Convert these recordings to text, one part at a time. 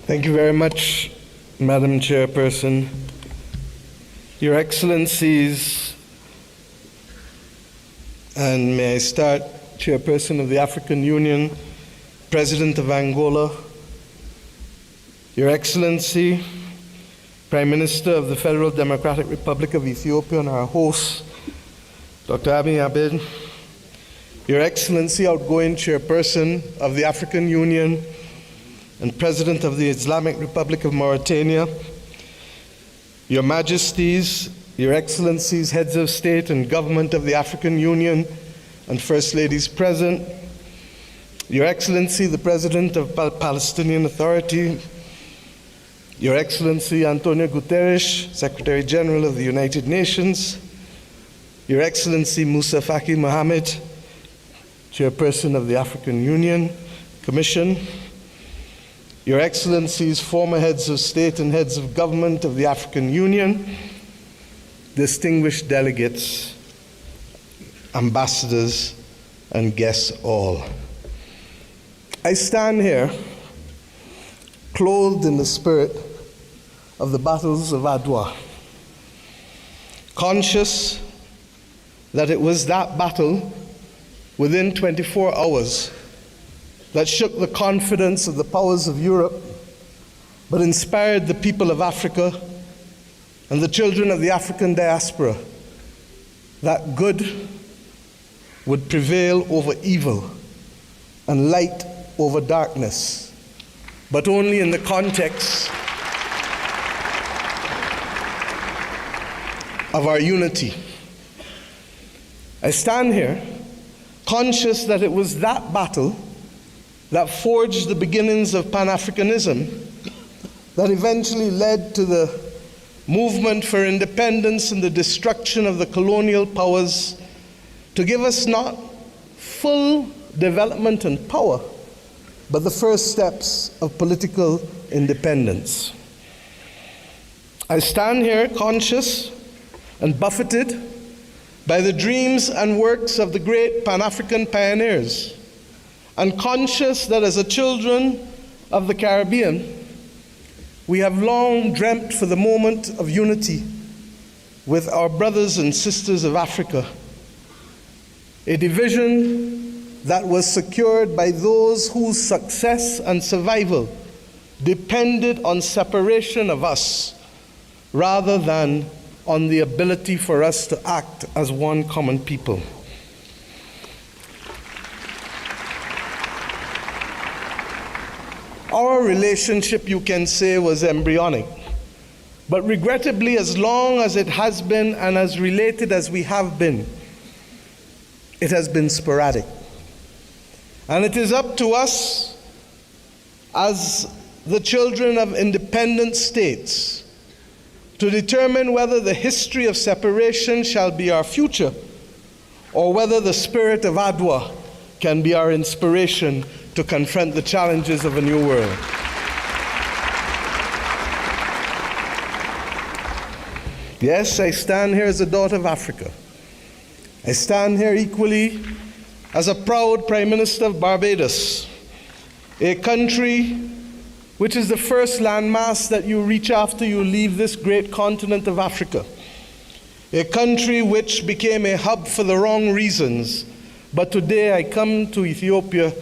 Thank you very much, Madam Chairperson. Your Excellencies, and may I start, Chairperson of the African Union, President of Angola, Your Excellency, Prime Minister of the Federal Democratic Republic of Ethiopia, and our host, Dr. Abiy Ahmed, Your Excellency, outgoing Chairperson of the African Union and President of the Islamic Republic of Mauritania, Your Majesties, Your Excellencies, Heads of State and Government of the African Union, and First Ladies present, Your Excellency, the President of the Palestinian Authority, Your Excellency Antonio Guterres, Secretary General of the United Nations, Your Excellency Musa Faki Mohammed, Chairperson of the African Union Commission, Your Excellencies, former heads of state and heads of government of the African Union, distinguished delegates, ambassadors, and guests all. I stand here clothed in the spirit of the battles of Adwa, conscious that it was that battle within 24 hours that shook the confidence of the powers of Europe, but inspired the people of Africa and the children of the African diaspora that good would prevail over evil and light over darkness, but only in the context of our unity. I stand here conscious that it was that battle that forged the beginnings of Pan-Africanism that eventually led to the movement for independence and the destruction of the colonial powers to give us not full development and power, but the first steps of political independence. I stand here conscious and buffeted by the dreams and works of the great Pan-African pioneers, and conscious that as a children of the Caribbean, we have long dreamt for the moment of unity with our brothers and sisters of Africa, a division that was secured by those whose success and survival depended on separation of us rather than on the ability for us to act as one common people. Our relationship, you can say, was embryonic, but regrettably, as long as it has been and as related as we have been, it has been sporadic. And it is up to us as the children of independent states to determine whether the history of separation shall be our future or whether the spirit of Adwa can be our inspiration to confront the challenges of a new world. Yes, I stand here as a daughter of Africa. I stand here equally as a proud Prime Minister of Barbados, a country which is the first landmass that you reach after you leave this great continent of Africa, a country which became a hub for the wrong reasons, but today I come to Ethiopia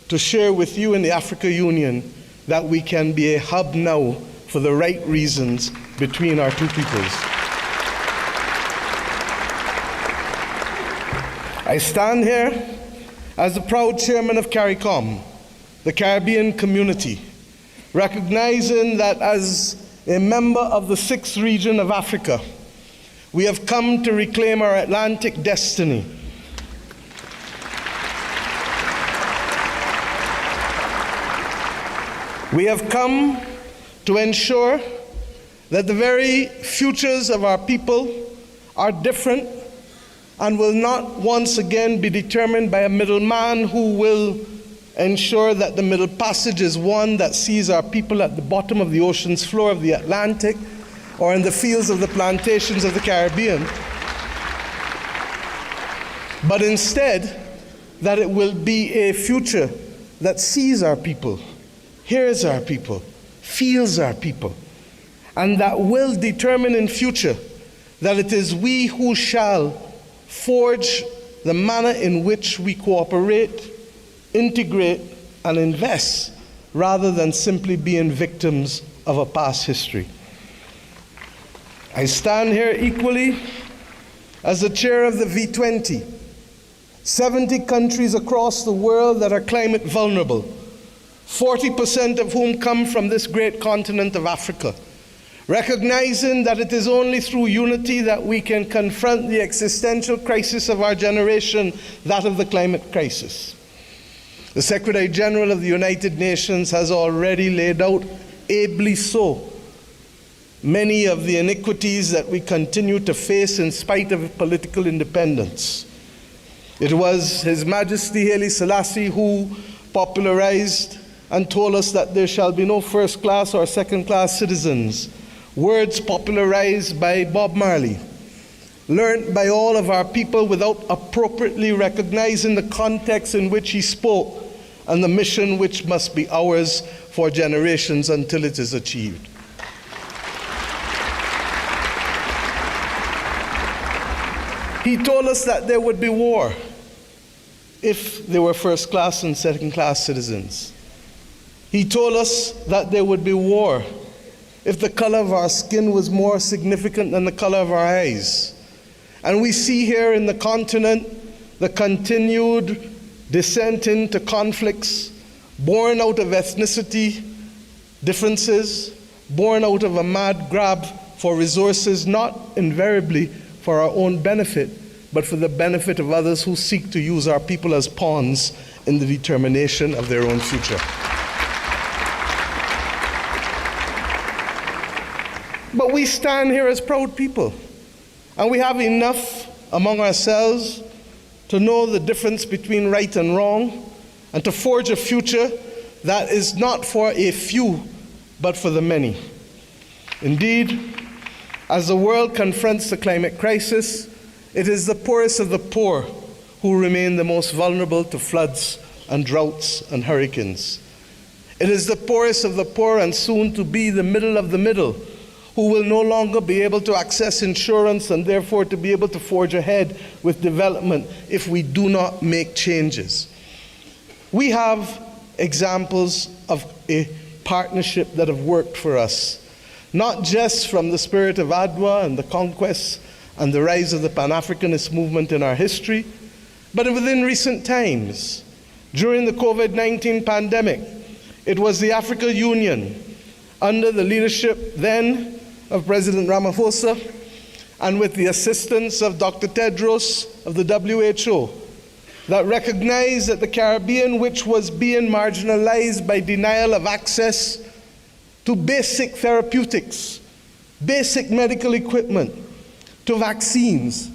to share with you in the African Union that we can be a hub now for the right reasons between our two peoples. I stand here as the proud chairman of CARICOM, the Caribbean community, recognizing that as a member of the 6th region of Africa, we have come to reclaim our Atlantic destiny. We have come to ensure that the very futures of our people are different and will not once again be determined by a middleman who will ensure that the Middle Passage is one that sees our people at the bottom of the ocean's floor of the Atlantic or in the fields of the plantations of the Caribbean, but instead that it will be a future that sees our people, hears our people, feels our people, and that will determine in future that it is we who shall forge the manner in which we cooperate, integrate, and invest, rather than simply being victims of a past history. I stand here equally as the chair of the V20, 70 countries across the world that are climate vulnerable, 40% of whom come from this great continent of Africa, recognizing that it is only through unity that we can confront the existential crisis of our generation, that of the climate crisis. The Secretary General of the United Nations has already laid out, ably so, many of the iniquities that we continue to face in spite of political independence. It was His Majesty Haile Selassie who popularized and told us that there shall be no first-class or second-class citizens, words popularized by Bob Marley, learned by all of our people without appropriately recognizing the context in which he spoke and the mission which must be ours for generations until it is achieved. He told us that there would be war if there were first-class and second-class citizens. He told us that there would be war if the color of our skin was more significant than the color of our eyes. And we see here in the continent the continued descent into conflicts born out of ethnicity differences, born out of a mad grab for resources, not invariably for our own benefit, but for the benefit of others who seek to use our people as pawns in the determination of their own future. But we stand here as proud people, and we have enough among ourselves to know the difference between right and wrong, and to forge a future that is not for a few, but for the many. Indeed, as the world confronts the climate crisis, it is the poorest of the poor who remain the most vulnerable to floods and droughts and hurricanes. It is the poorest of the poor, and soon to be the middle of the middle, who will no longer be able to access insurance and therefore to be able to forge ahead with development if we do not make changes. We have examples of a partnership that have worked for us, not just from the spirit of Adwa and the conquest and the rise of the Pan-Africanist movement in our history, but within recent times. During the COVID-19 pandemic, it was the African Union, under the leadership then of President Ramaphosa, and with the assistance of Dr. Tedros of the WHO, that recognized that the Caribbean, which was being marginalized by denial of access to basic therapeutics, basic medical equipment, to vaccines,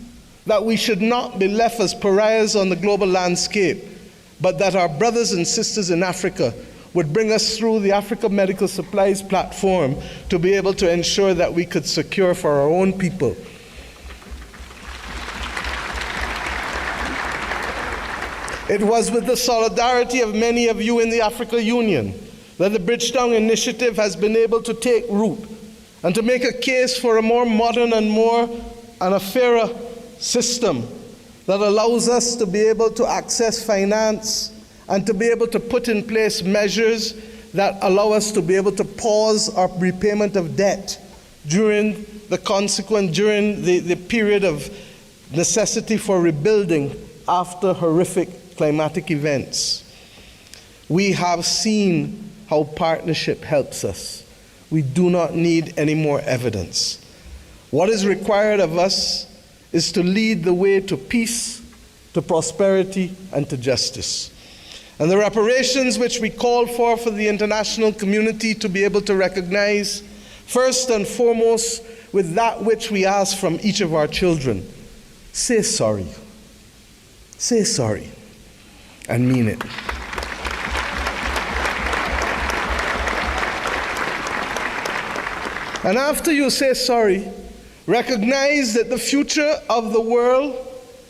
that we should not be left as pariahs on the global landscape, but that our brothers and sisters in Africa would bring us through the Africa Medical Supplies platform to be able to ensure that we could secure for our own people It was with the solidarity of many of you in the African Union that the Bridgetown Initiative has been able to take root and to make a case for a more modern and a fairer system that allows us to be able to access finance and to be able to put in place measures that allow us to be able to pause our repayment of debt during the period of necessity for rebuilding after horrific climatic events. We have seen how partnership helps us. We do not need any more evidence. What is required of us is to lead the way to peace, to prosperity, and to justice. And the reparations which we call for the international community to be able to recognize, first and foremost, with that which we ask from each of our children: say sorry. Say sorry, and mean it. And after you say sorry, recognize that the future of the world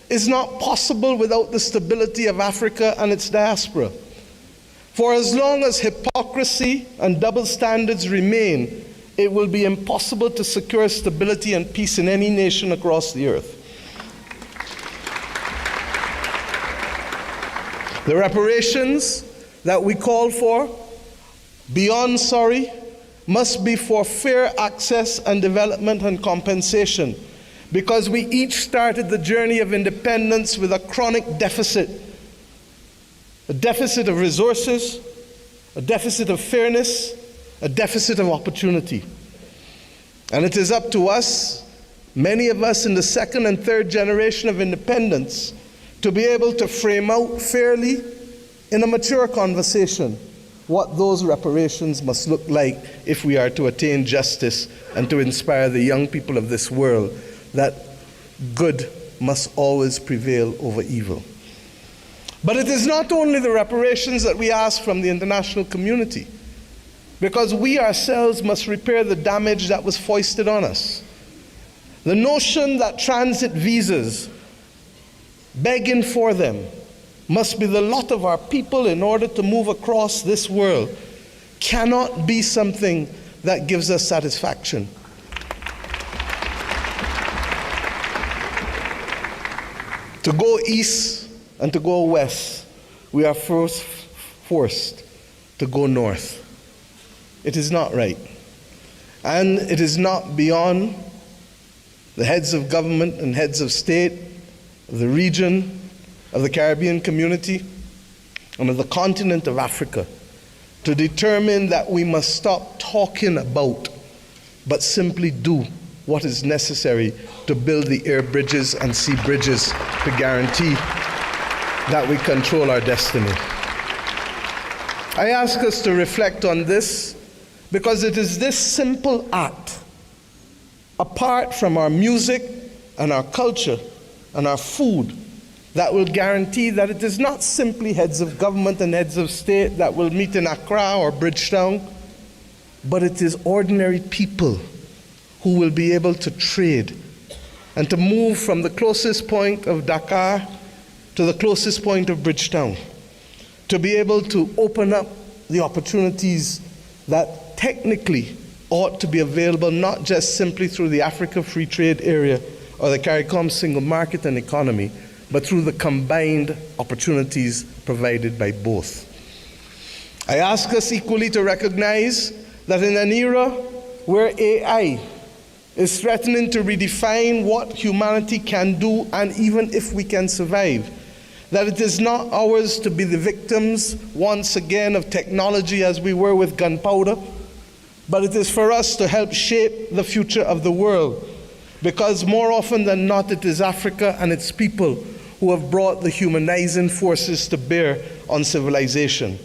is not possible without the stability of Africa and its diaspora. For as long as hypocrisy and double standards remain, it will be impossible to secure stability and peace in any nation across the earth. The reparations that we call for, beyond sorry, must be for fair access and development and compensation, because we each started the journey of independence with a chronic deficit. A deficit of resources, a deficit of fairness, a deficit of opportunity. And it is up to us, many of us in the second and third generation of independence, to be able to frame out fairly in a mature conversation what those reparations must look like if we are to attain justice and to inspire the young people of this world that good must always prevail over evil. But it is not only the reparations that we ask from the international community, because we ourselves must repair the damage that was foisted on us. The notion that transit visas, begging for them, must be the lot of our people in order to move across this world cannot be something that gives us satisfaction. To go east and to go west, we are first forced to go north. It is not right. And it is not beyond the heads of government and heads of state, of the region, of the Caribbean community, and of the continent of Africa to determine that we must stop talking about, but simply do what is necessary to build the air bridges and sea bridges to guarantee that we control our destiny. I ask us to reflect on this because it is this simple act, apart from our music and our culture and our food, that will guarantee that it is not simply heads of government and heads of state that will meet in Accra or Bridgetown, but it is ordinary people who will be able to trade and to move from the closest point of Dakar to the closest point of Bridgetown, to be able to open up the opportunities that technically ought to be available not just simply through the Africa Free Trade Area or the CARICOM single market and economy, but through the combined opportunities provided by both. I ask us equally to recognize that in an era where AI is threatening to redefine what humanity can do and even if we can survive, that it is not ours to be the victims once again of technology as we were with gunpowder, but it is for us to help shape the future of the world, because more often than not it is Africa and its people who have brought the humanizing forces to bear on civilization.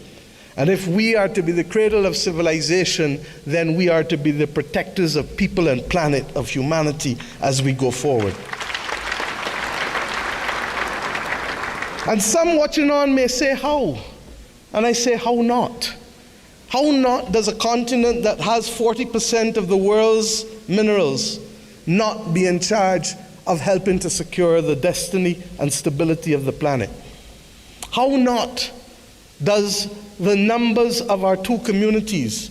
And if we are to be the cradle of civilization, then we are to be the protectors of people and planet, of humanity as we go forward. And some watching on may say, how? And I say, how not? How not does a continent that has 40% of the world's minerals not be in charge of helping to secure the destiny and stability of the planet? How not does the numbers of our two communities,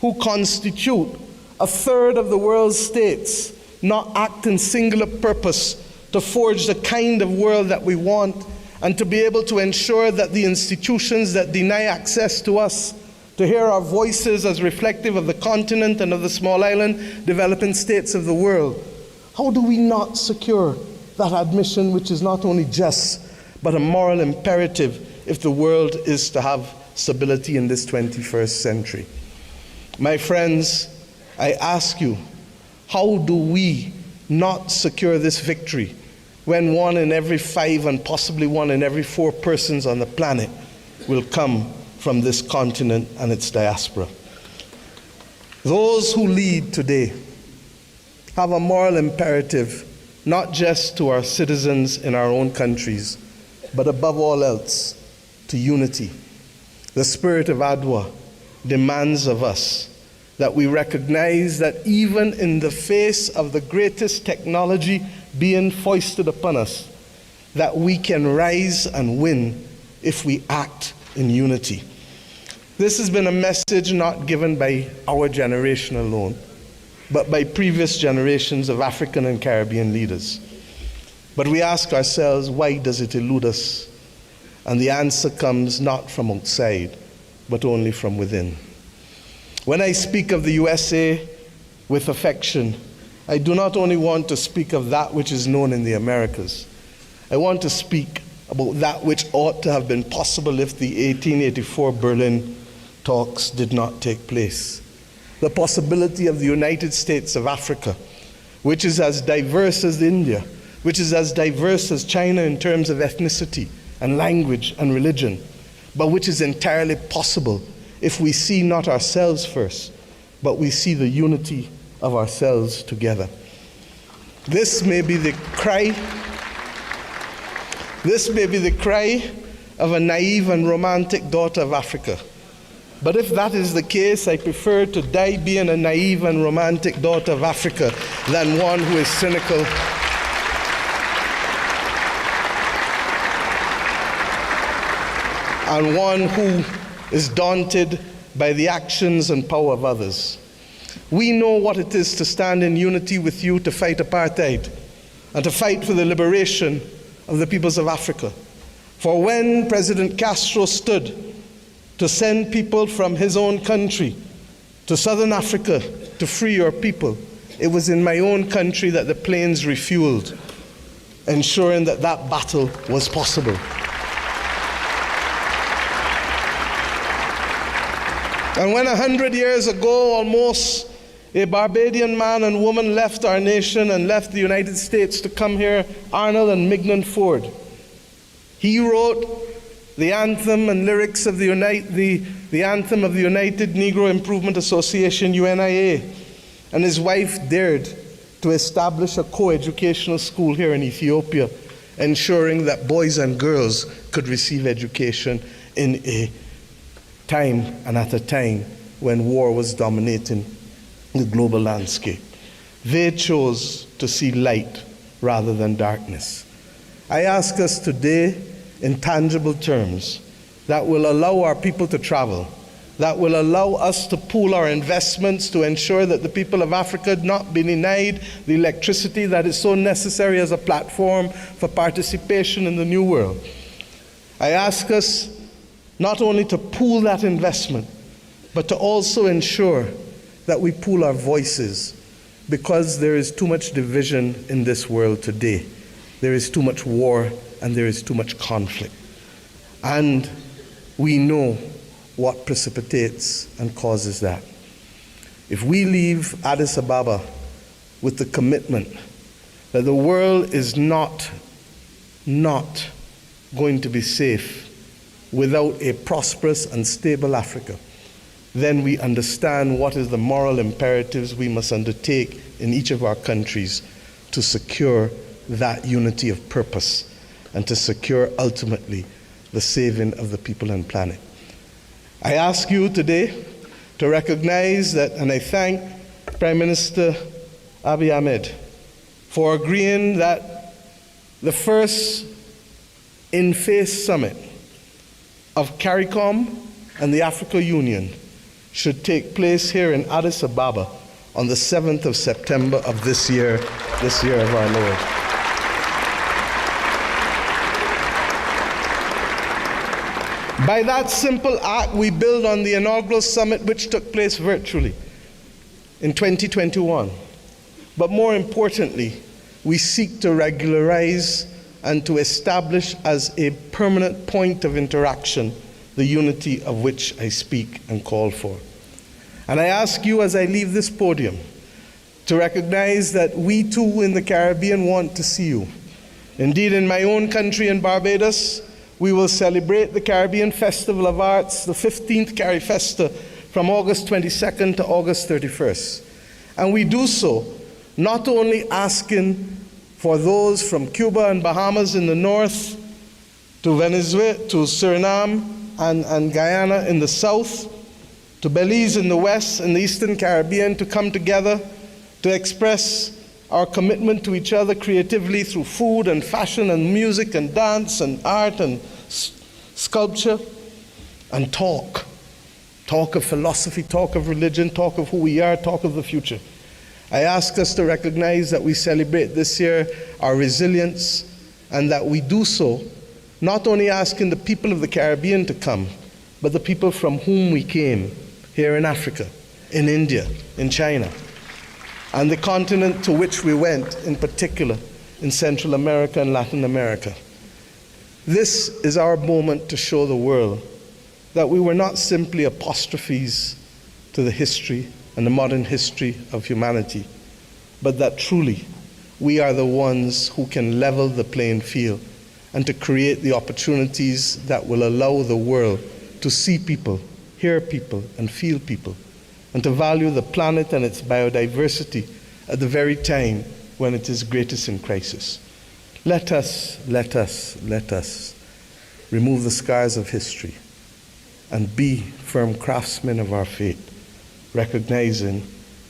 who constitute a third of the world's states, not act in singular purpose to forge the kind of world that we want and to be able to ensure that the institutions that deny access to us to hear our voices as reflective of the continent and of the small island developing states of the world, how do we not secure that admission, which is not only just, but a moral imperative if the world is to have stability in this 21st century? My friends, I ask you, how do we not secure this victory when 1 in every 5 and possibly 1 in every 4 persons on the planet will come from this continent and its diaspora? Those who lead today have a moral imperative, not just to our citizens in our own countries, but above all else, to unity. The spirit of Adwa demands of us that we recognize that even in the face of the greatest technology being foisted upon us, that we can rise and win if we act in unity. This has been a message not given by our generation alone, but by previous generations of African and Caribbean leaders. But we ask ourselves, why does it elude us? And the answer comes not from outside, but only from within. When I speak of the USA with affection, I do not only want to speak of that which is known in the Americas. I want to speak about that which ought to have been possible if the 1884 Berlin talks did not take place. The possibility of the United States of Africa, which is as diverse as India, which is as diverse as China in terms of ethnicity and language and religion, but which is entirely possible if we see not ourselves first, but we see the unity of ourselves together. This may be the cry of a naive and romantic daughter of Africa. But if that is the case, I prefer to die being a naive and romantic daughter of Africa than one who is cynical and one who is daunted by the actions and power of others. We know what it is to stand in unity with you to fight apartheid and to fight for the liberation of the peoples of Africa. For when President Castro stood to send people from his own country to southern Africa to free your people, it was in my own country that the planes refueled, ensuring that that battle was possible. And when 100 years ago, almost, a Barbadian man and woman left our nation and left the United States to come here, Arnold and Mignon Ford, he wrote the anthem and lyrics of the anthem of the United Negro Improvement Association, UNIA, and his wife dared to establish a co-educational school here in Ethiopia, ensuring that boys and girls could receive education in a time and at a time when war was dominating the global landscape. They chose to see light rather than darkness. I ask us today, in tangible terms, that will allow our people to travel, that will allow us to pool our investments to ensure that the people of Africa not be denied the electricity that is so necessary as a platform for participation in the new world. I ask us not only to pool that investment, but to also ensure that we pool our voices, because there is too much division in this world today. There is too much war and there is too much conflict. And we know what precipitates and causes that. If we leave Addis Ababa with the commitment that the world is not going to be safe without a prosperous and stable Africa, then we understand what is the moral imperatives we must undertake in each of our countries to secure that unity of purpose and to secure ultimately the saving of the people and planet. I ask you today to recognize that, and I thank Prime Minister Abiy Ahmed for agreeing that the first in-face summit of CARICOM and the Africa Union should take place here in Addis Ababa on the 7th of September of this year of our Lord. By that simple act, we build on the inaugural summit which took place virtually in 2021. But more importantly, we seek to regularize and to establish as a permanent point of interaction the unity of which I speak and call for. And I ask you as I leave this podium to recognize that we too in the Caribbean want to see you. Indeed, in my own country in Barbados, we will celebrate the Caribbean Festival of Arts, the 15th CariFesta, from August 22nd to August 31st. And we do so not only asking for those from Cuba and Bahamas in the north, to Venezuela, to Suriname and Guyana in the south, to Belize in the west and the Eastern Caribbean, to come together to express our commitment to each other creatively through food and fashion and music and dance and art and sculpture and talk. talk of philosophy, talk of religion, talk of who we are, talk of the future. I ask us to recognize that we celebrate this year our resilience, and that we do so not only asking the people of the Caribbean to come, but the people from whom we came here in Africa, in India, in China, and the continent to which we went, in particular in Central America and Latin America. This is our moment to show the world that we were not simply apostrophes to the history and the modern history of humanity, but that truly we are the ones who can level the playing field and to create the opportunities that will allow the world to see people, hear people, and feel people, and to value the planet and its biodiversity at the very time when it is greatest in crisis. Let us remove the scars of history and be firm craftsmen of our fate, recognizing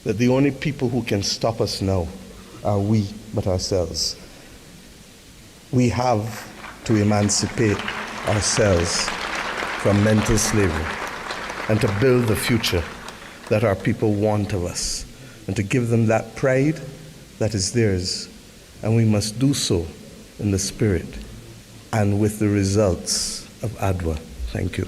that the only people who can stop us now are we but ourselves. We have to emancipate ourselves from mental slavery and to build the future that our people want of us and to give them that pride that is theirs. And we must do so in the spirit and with the results of Adwa. Thank you.